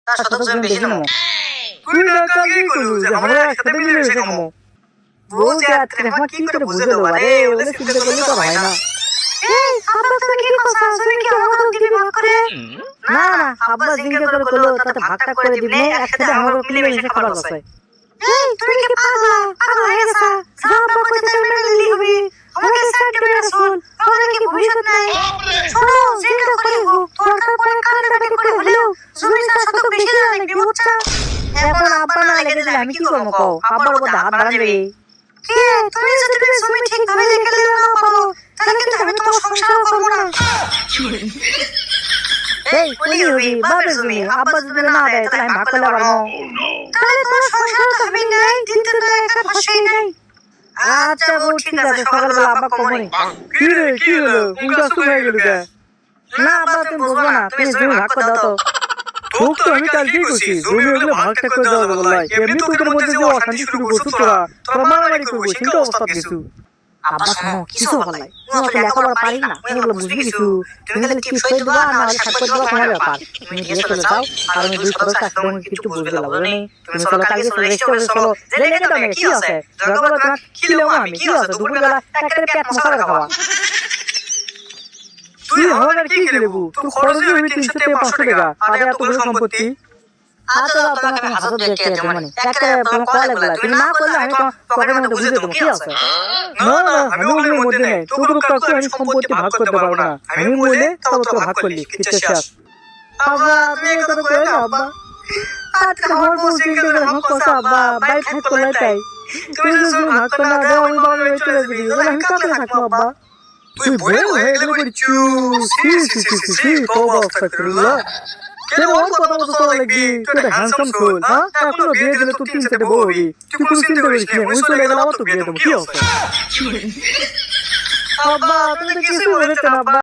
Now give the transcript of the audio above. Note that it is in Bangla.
তার শতক জমি বেশি নেবো। তুই না কালকেই কইলু যে আমরা একসাথে মিলে মিশে খামো। বউ যে আজকে আমার কি করে বুঝে দেবো রে, বলে চিন্তা করলে তো হয় না। এই আব্বা তুমি কি কথা, তুমি কি আমাকে দিবি ভাগ করে? না না, আব্বা জিজ্ঞাসা করে কইলো তাতে ভাগটা করে দিবি, একসাথে আমাকে মিলে মিশে খাবার আছে। এই তুমি কি পাগলা হয়ে গেছা? যা আব্বা কইতে তুমি মেনে নিলি হবে। আমাকে সাইড করে রাখুন, আমাদের কি ভবিষ্যৎ নাই? শোনো, চিন্তা করে হোক দরকার পড়ে কান্নাকাটি করে হলেও জমি চাষ কত বেশি লাগবে বুঝছা? এখন আব্বা না লেগে দিলে আমি কি করবো কও? আব্বার উপর হাত বাড়াবে। কে তুমি যদি জমি ঠিকভাবে লিখে দিলে না পারো, তাহলে কিন্তু আমি তোমার সংসারও করবো না। এই কলি হবি বাবার জমি, আব্বা যদি না দেয় তাহলে আমি ভাগ করলে পারবো। তাহলে তোমার সংসার তো আমি নাই, দিন তো একটা ফাঁসি নাই। আচ্ছা বউ ঠিক আছে, সকালবেলা আব্বা কমরে। কি রে কি হলো? উল্টা সুখ হয়ে গেল কে? না আব্বা তুমি বুঝবো না, তুমি জমি ভাগ করে দাও তো। তোক তো আমি কালকেই কইছি জমি হইলে ভাগটা করে দেওয়া যাবে লাই। এমনি তোদের মধ্যে যে অশান্তি শুরু করছিস তোরা মারামারি করবো চিন্তা অবস্থা কিছু। আব্বা শোনো, কিছু বলাই তুমি তো লেখাপড়া পারি না, তুমি বলে বুঝবি কিছু। তুমি তাহলে কি সই দেবা না হলে সাত করে দেবা তোমার ব্যাপার। তুমি বিয়ে করে দাও আর আমি দুই সদস্য একসঙ্গে কিছু বুঝবে না বলে নেই। তুমি চলো কালকে চলে রেস্টুরেন্টে চলো, যে লেগে দাও কি আছে ঝগড়া তোমার খিলেও আমি কি আছে, দুপুরবেলা একটা পেট মশলা খাওয়া। তুই আমার কি দেবু? তুই খরচই হইবি 300 থেকে 500 টাকা আর এতগুলো সম্পত্তি। আচ্ছা তোমাকে আমি হাজার দেখতে দেব মানে একটা তোমার কল লাগবে, তুমি না করলে আমি তোমার পকেটের মধ্যে বুঝে দেবো কি আছে। না না আমি ওগুলোর মধ্যে নেই, তোর কাকু আমি সম্পত্তি ভাগ করতে পারবো না। আমি মরলে তবে তো ভাগ করলি কিচ্ছা শেষ। আব্বা তুমি এই কথা কই না আব্বা। আজকে আমার বউ চিন্তা করে আমার কথা আব্বা বাইরে থাক করলে তাই। তুমি যদি ভাগ করে না দাও আমি বাবা বাড়ি চলে যাবি, বলে আমি কাকে থাকবো আব্বা। তুই বড় হয়ে গেলে বলি সি তওবা আস্তাগফিরুল্লাহ। কেন ওর কথা মতো চলা লাগবি? তুই একটা হ্যান্ডসাম ফুল, হ্যাঁ? এখনো বিয়ে দিলে তুই 3 সেটে বউ হবি। তুই কোনো চিন্তা করিস না, ওই চলে গেলে আবার তো বিয়ে দেবো কি আছে? আব্বা তুমি তো কিছু বলতে না আব্বা।